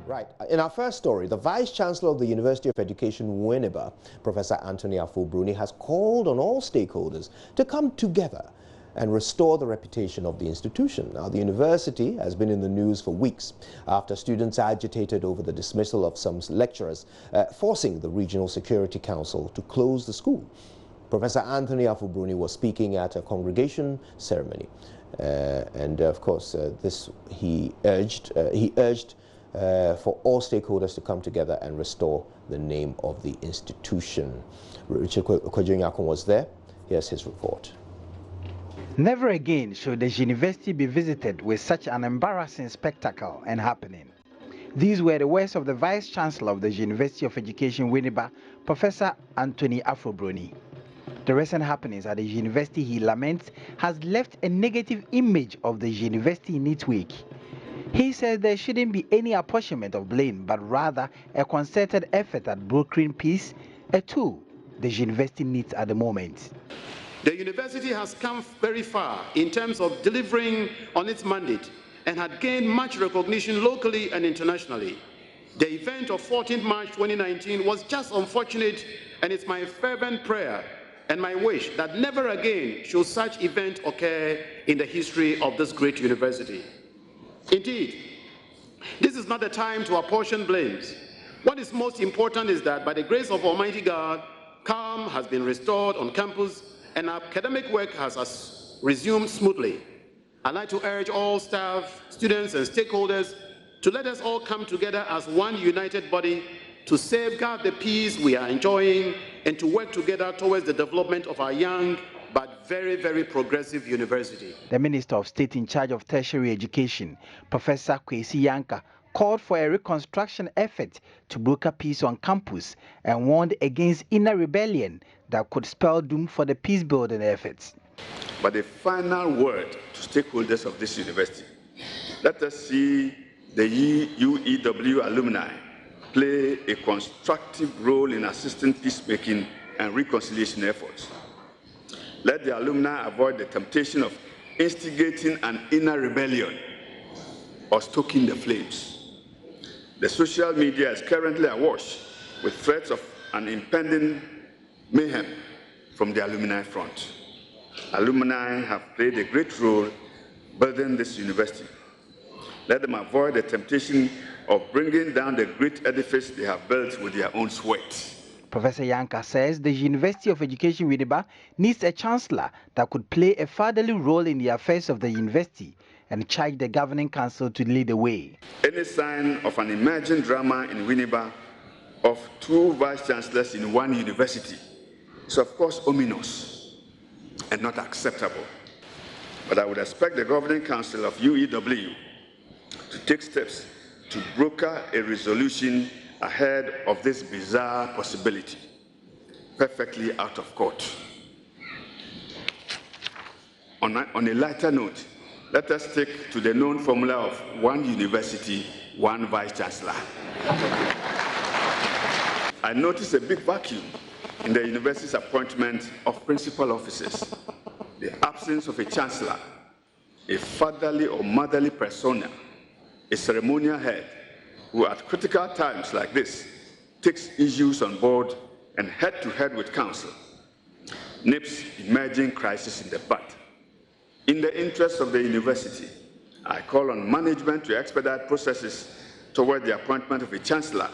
Right. In our first story, the Vice-Chancellor of the University of Education, Winneba, Professor Anthony Afo-Bruni, has called on all stakeholders to come together and restore the reputation of the institution. Now, the university has been in the news for weeks after students agitated over the dismissal of some lecturers, forcing the Regional Security Council to close the school. Professor Anthony Afo-Bruni was speaking at a congregation ceremony, and of course, he urged for all stakeholders to come together and restore the name of the institution. Richard Kwejonyakon was there. Here's his report. Never again should the university be visited with such an embarrassing spectacle and happening. These were the words of the Vice-Chancellor of the University of Education, Winneba, Professor Anthony Afo-Bruni. The recent happenings at the university, he laments, has left a negative image of the university in its wake. He says there shouldn't be any apportionment of blame, but rather a concerted effort at brokering peace, a tool the university needs at the moment. The university has come very far in terms of delivering on its mandate and had gained much recognition locally and internationally. The event of 14th March 2019 was just unfortunate, and it's my fervent prayer and my wish that never again should such event occur in the history of this great university. Indeed, this is not the time to apportion blames. What is most important is that by the grace of Almighty God, calm has been restored on campus and academic work has resumed smoothly. I'd like to urge all staff, students, and stakeholders to let us all come together as one united body to safeguard the peace we are enjoying and to work together towards the development of our young but very, very progressive university. The Minister of State in charge of tertiary education, Professor Kwesi Yanka, called for a reconstruction effort to broker peace on campus and warned against inner rebellion that could spell doom for the peace-building efforts. But the final word to stakeholders of this university, let us see the UEW alumni play a constructive role in assisting peacemaking and reconciliation efforts. Let the alumni avoid the temptation of instigating an inner rebellion or stoking the flames. The social media is currently awash with threats of an impending mayhem from the alumni front. Alumni have played a great role building this university. Let them avoid the temptation of bringing down the great edifice they have built with their own sweat. Professor Yanka says the University of Education, Winneba, needs a chancellor that could play a fatherly role in the affairs of the university and charge the governing council to lead the way. Any sign of an emerging drama in Winneba of two vice-chancellors in one university is of course ominous and not acceptable. But I would expect the governing council of UEW to take steps to broker a resolution ahead of this bizarre possibility, perfectly out of court. On a lighter note, let us stick to the known formula of one university, one vice-chancellor. I notice a big vacuum in the university's appointment of principal officers, the absence of a chancellor, a fatherly or motherly persona, a ceremonial head, who at critical times like this takes issues on board and head-to-head with council, nips emerging crisis in the bud. In the interest of the university, I call on management to expedite processes toward the appointment of a chancellor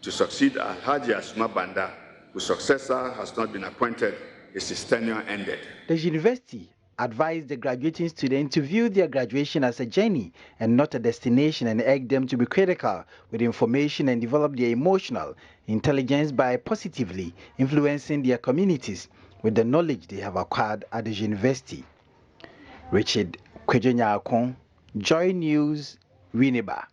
to succeed Alhaji Asuma Banda, whose successor has not been appointed as his tenure ended. The university advised the graduating students to view their graduation as a journey and not a destination, and urged them to be critical with information and develop their emotional intelligence by positively influencing their communities with the knowledge they have acquired at the university. Richard Kwejonyakon, JoyNews, Winneba.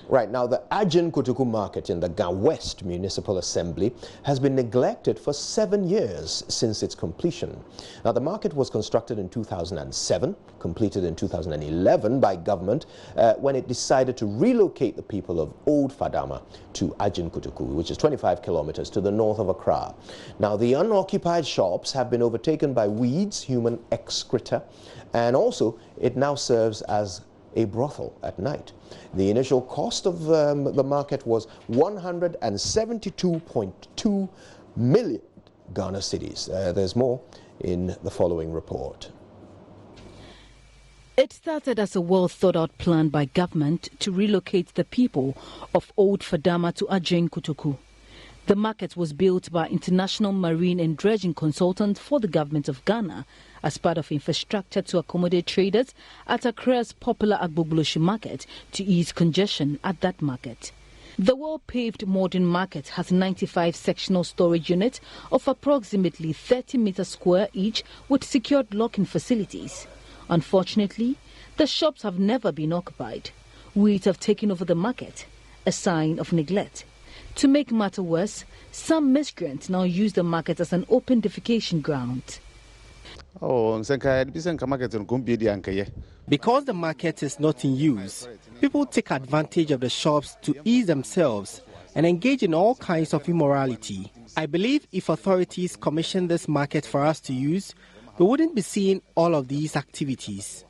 Right, now the Ajin Kotoku market in the Ga West Municipal Assembly has been neglected for 7 years since its completion. Now the market was constructed in 2007, completed in 2011 by government when it decided to relocate the people of Old Fadama to Ajin Kotoku, which is 25 kilometers to the north of Accra. Now the unoccupied shops have been overtaken by weeds, human excreta, and also it now serves as a brothel at night. The initial cost of the market was 172.2 million Ghana cedis. There's more in the following report. It started as a well-thought-out plan by government to relocate the people of Old Fadama to Adjeng Kotoku. The market was built by international marine and dredging consultants for the government of Ghana as part of infrastructure to accommodate traders at Accra's popular Agbogloshi market to ease congestion at that market. The well-paved modern market has 95 sectional storage units of approximately 30 meters square each with secured lock-in facilities. Unfortunately, the shops have never been occupied. Weeds have taken over the market, a sign of neglect. To make matter worse, some miscreants now use the market as an open defecation ground. Because the market is not in use, people take advantage of the shops to ease themselves and engage in all kinds of immorality. I believe if authorities commission this market for us to use, we wouldn't be seeing all of these activities.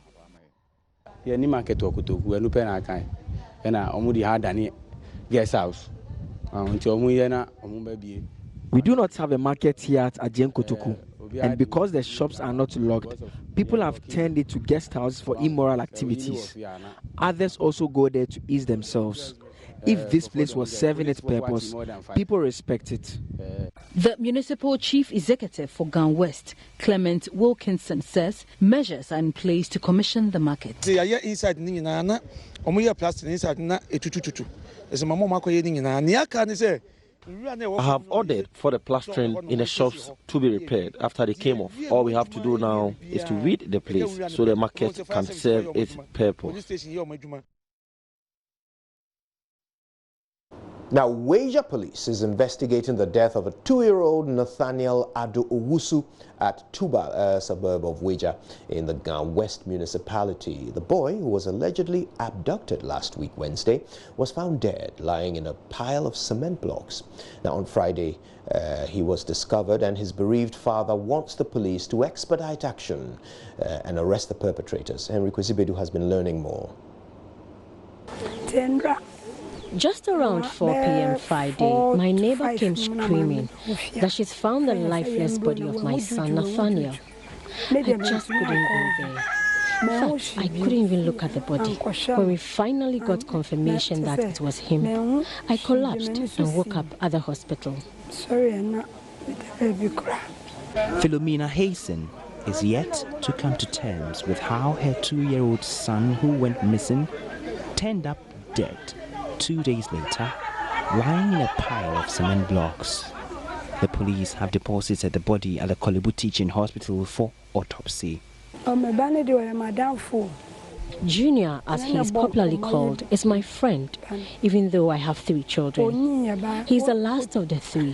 We do not have a market here at Adjeng Kotoku, and because the shops are not locked, people have turned it to guest houses for immoral activities. Others also go there to ease themselves. If this place was serving its purpose, people respect it. The municipal chief executive for Ghana West, Clement Wilkinson, says measures are in place to commission the market. I have ordered for the plastering in the shops to be repaired after they came off. All we have to do now is to rid the place so the market can serve its purpose. Now, Weija Police is investigating the death of a 2-year-old Nathaniel Ado Owusu at Tuba, a suburb of Weija in the Ghana West municipality. The boy, who was allegedly abducted last week Wednesday, was found dead, lying in a pile of cement blocks. Now, on Friday, he was discovered, and his bereaved father wants the police to expedite action and arrest the perpetrators. Henry Kwesibedu has been learning more. Just around 4 p.m. Friday, my neighbor came screaming that she's found the lifeless body of my son Nathaniel. I just couldn't go there. In fact, I couldn't even look at the body. When we finally got confirmation that it was him, I collapsed and woke up at the hospital. Philomena Hasten is yet to come to terms with how her 2-year-old son, who went missing, turned up dead 2 days later, lying in a pile of cement blocks. The police have deposited the body at the Kolebu Teaching Hospital for autopsy. Junior, as he is popularly called, is my friend, even though I have 3 children. He's the last of the 3.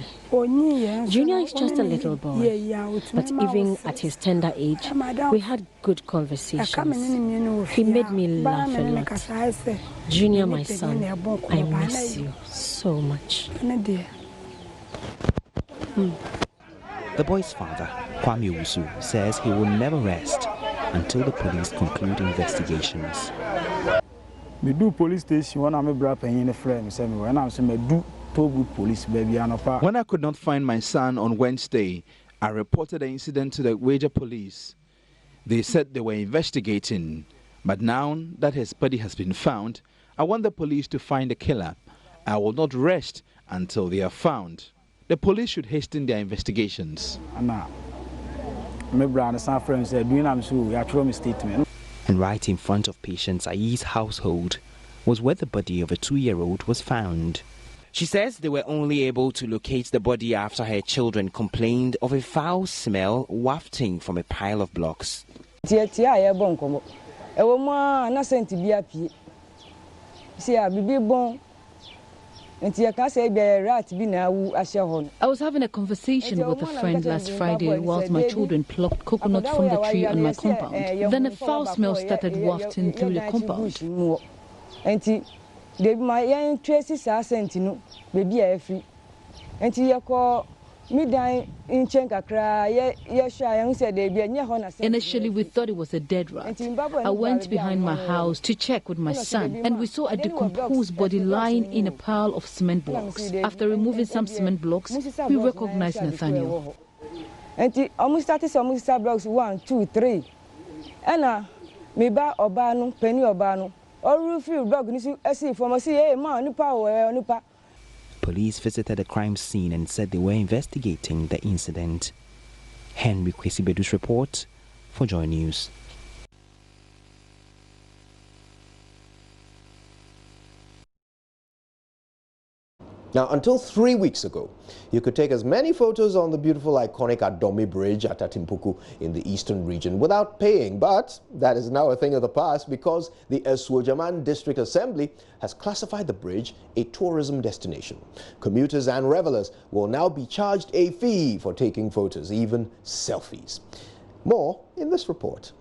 Junior is just a little boy, but even at his tender age, we had good conversations. He made me laugh a lot. Junior, my son, I miss you so much. The boy's father, Kwame Owusu, says he will never rest until the police conclude investigations. We do police station when I'm a brother in the frame. When I'm do police baby. When I could not find my son on Wednesday, I reported the incident to the Weija police. They said they were investigating, but now that his body has been found, I want the police to find the killer. I will not rest until they are found. The police should hasten their investigations. And right in front of Patience Aye's household was where the body of a 2-year-old was found. She says they were only able to locate the body after her children complained of a foul smell wafting from a pile of blocks. I was having a conversation with a friend last Friday whilst my children plucked coconut from the tree on my compound. Then a foul smell started wafting through the compound. Initially, we thought it was a dead rat. I went behind my house to check with my son, and we saw a decomposed body lying in a pile of cement blocks. After removing some cement blocks, we recognized Nathaniel. And almost started some blocks 1, 2, 3. And me ba obano, penny obano. All few dog see from a man, power. Police visited the crime scene and said they were investigating the incident. Henry Kwesibedu's report for JoyNews. Now, until 3 weeks ago, you could take as many photos on the beautiful iconic Adomi Bridge at Atimpuku in the eastern region without paying. But that is now a thing of the past because the Esuojaman District Assembly has classified the bridge a tourism destination. Commuters and revelers will now be charged a fee for taking photos, even selfies. More in this report.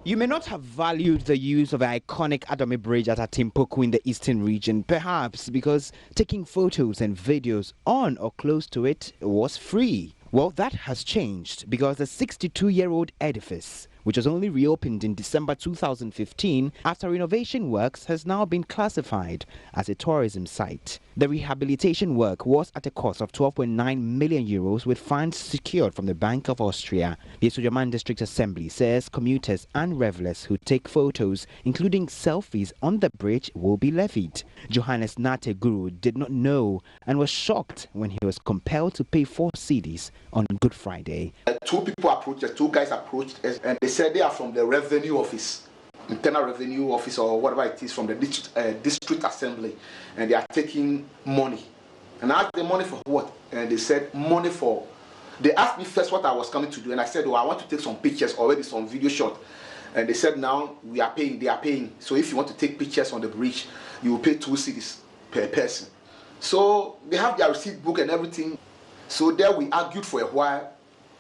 You may not have valued the use of the iconic Adomi Bridge at Atimpuku in the eastern region, perhaps because taking photos and videos on or close to it was free. Well, that has changed because the 62-year-old edifice, which was only reopened in December 2015 after renovation works, has now been classified as a tourism site. The rehabilitation work was at a cost of 12.9 million euros with funds secured from the Bank of Austria. The Esuojaman District Assembly says commuters and revelers who take photos, including selfies on the bridge, will be levied. Johannes Nate Guru did not know and was shocked when he was compelled to pay 4 cedis on Good Friday. 2 people approached us, 2 guys approached us, and they said they are from the revenue office, internal revenue office or whatever it is, from the district assembly, and they are taking money. And I asked them money for what? And they said money for, they asked me first what I was coming to do, and I said, oh, I want to take some pictures, already some video shot. And they said now we are paying, they are paying. So if you want to take pictures on the bridge, you will pay 2 cedis per person. So they have their receipt book and everything. So there we argued for a while,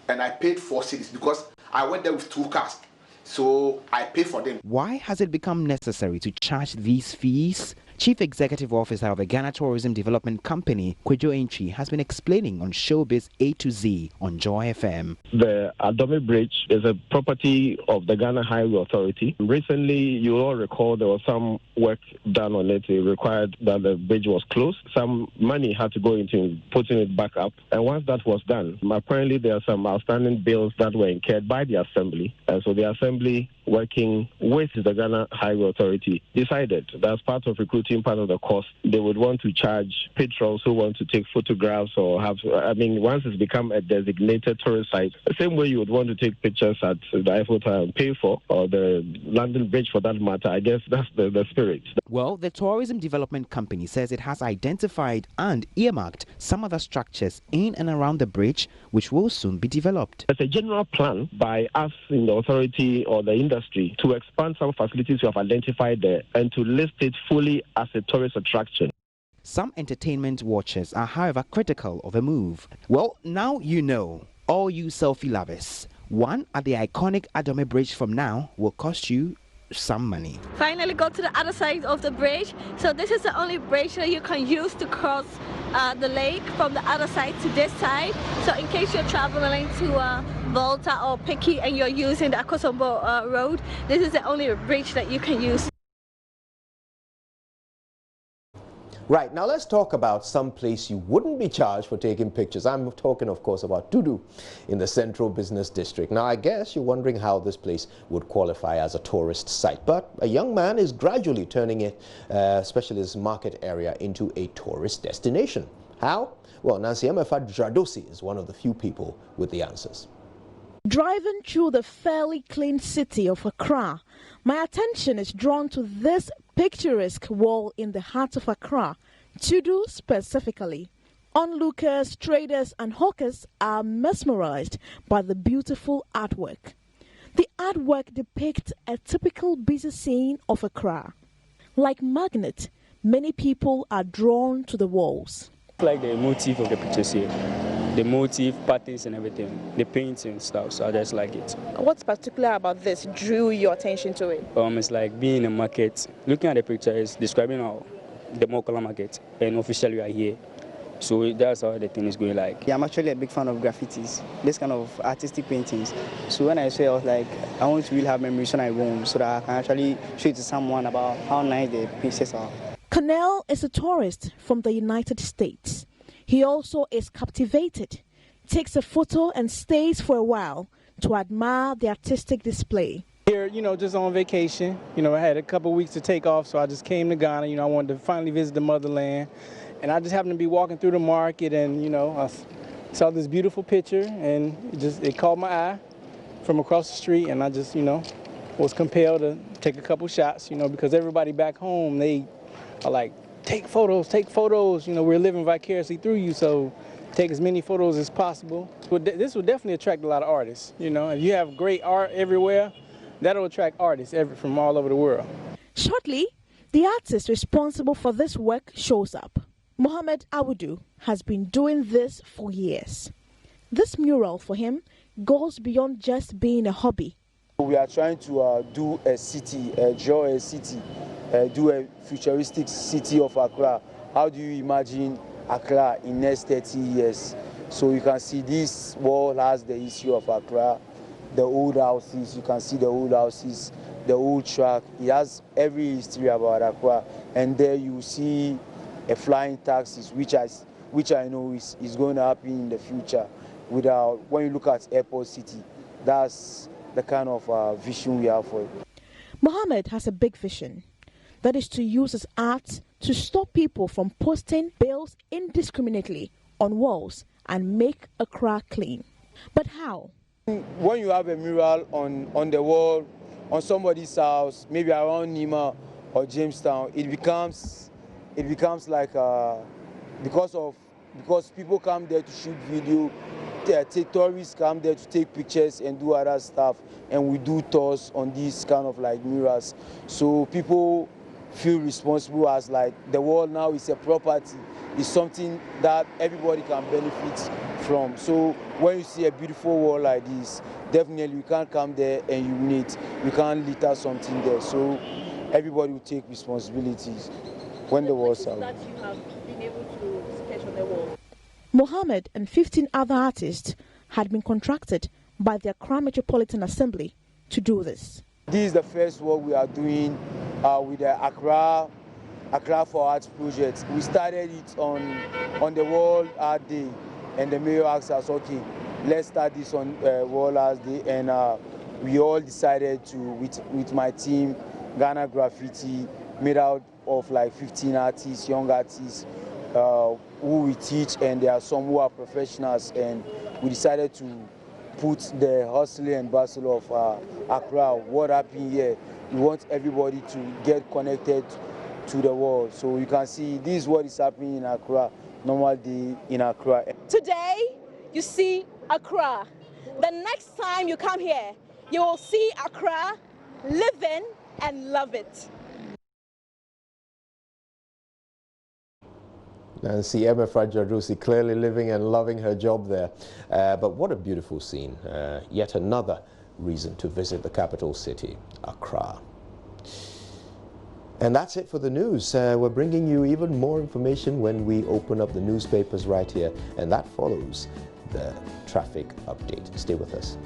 and I paid 4 cedis because I went there with 2 cars. So I pay for them. Why has it become necessary to charge these fees? Chief Executive Officer of the Ghana Tourism Development Company, Kwejo Entry, has been explaining on Showbiz A to Z on Joy FM. The Adomi Bridge is a property of the Ghana Highway Authority. Recently, you all recall there was some work done on it. It required that the bridge was closed. Some money had to go into putting it back up. And once that was done, apparently there are some outstanding bills that were incurred by the Assembly. And so the Assembly, working with the Ghana Highway Authority, decided that as part of recruiting part of the cost, they would want to charge patrons who want to take photographs or have, once it's become a designated tourist site, the same way you would want to take pictures at the Eiffel Tower and pay for, or the London Bridge for that matter. I guess that's the spirit. Well, the Tourism Development Company says it has identified and earmarked some other structures in and around the bridge, which will soon be developed. There's a general plan by us in the authority or the industry to expand some facilities we have identified there and to list it fully as a tourist attraction. Some entertainment watchers are, however, critical of the move. Well, now you know, all you selfie lovers. One at the iconic Adomi Bridge from now will cost you some money. Finally got to the other side of the bridge. So this is the only bridge that you can use to cross the lake from the other side to this side. So in case you're traveling to Volta or Picky and you're using the Akosombo road, this is the only bridge that you can use. Right, now let's talk about some place you wouldn't be charged for taking pictures. I'm talking, of course, about Tudu in the Central Business District. Now, I guess you're wondering how this place would qualify as a tourist site. But a young man is gradually turning it, especially this market area, into a tourist destination. How? Well, Nancy Emefa Dradosi is one of the few people with the answers. Driving through the fairly clean city of Accra, my attention is drawn to this picturesque wall in the heart of Accra, Tudu specifically. Onlookers, traders and hawkers are mesmerized by the beautiful artwork. The artwork depicts a typical busy scene of Accra. Like magnet, many people are drawn to the walls. Like the motif of the pictures here. The motif, patterns and everything, the paints and stuff, so I just like it. What's particular about this drew your attention to it? It's like being in a market, looking at the picture is describing the Mokola market, and officially we are here. So that's how the thing is going like. Yeah, I'm actually a big fan of graffitis, this kind of artistic paintings. So when I saw it, I was like, I want to really have memories when I go home so that I can actually show it to someone about how nice the pieces are. Cornell is a tourist from the United States. He also is captivated, takes a photo and stays for a while to admire the artistic display. Here, just on vacation. I had a couple weeks to take off, so I just came to Ghana. I wanted to finally visit the motherland. And I just happened to be walking through the market and, I saw this beautiful picture and it caught my eye from across the street, and I just, was compelled to take a couple shots, because everybody back home, they are like, take photos, we're living vicariously through you, so take as many photos as possible. This will definitely attract a lot of artists, If you have great art everywhere, that'll attract artists from all over the world. Shortly, the artist responsible for this work shows up. Mohammed Awudu has been doing this for years. This mural for him goes beyond just being a hobby. We are trying to do a city, draw a city, do a futuristic city of Accra. How do you imagine Accra in next 30 years? So you can see this wall has the history of Accra, the old houses, you can see the old houses, the old track. It has every history about Accra. And there you see a flying taxis, which I know is going to happen in the future. When you look at Airport City, that's the kind of vision we have for it. Mohammed has a big vision. That is to use his art to stop people from posting bills indiscriminately on walls and make Accra clean. But how? When you have a mural on the wall, on somebody's house, maybe around Nima or Jamestown, it becomes like because people come there to shoot video, tourists come there to take pictures and do other stuff, and we do tours on these kind of like murals. So people feel responsible as like the wall now is a property, it's something that everybody can benefit from. So when you see a beautiful wall like this, definitely you can't come there and urinate, you can't litter something there. So everybody will take responsibilities when the walls are. That you have been able to sketch on the wall. Mohammed and 15 other artists had been contracted by the Accra Metropolitan Assembly to do this. This is the first work we are doing with the Accra for Arts project. We started it on the World Art Day, and the mayor asked us, okay, let's start this on World Art Day, and we all decided to, with my team, Ghana Graffiti, made out of like 15 artists, young artists, who we teach, and there are some who are professionals, and we decided to put the hustle and bustle of Accra. What happened here? We want everybody to get connected to the world. So you can see this is what is happening in Accra, normal day in Accra. Today, you see Accra. The next time you come here, you will see Accra, live in and love it. Nancy Emefra Jadrusi clearly living and loving her job there. But what a beautiful scene. Yet another reason to visit the capital city, Accra. And that's it for the news. We're bringing you even more information when we open up the newspapers right here. And that follows the traffic update. Stay with us.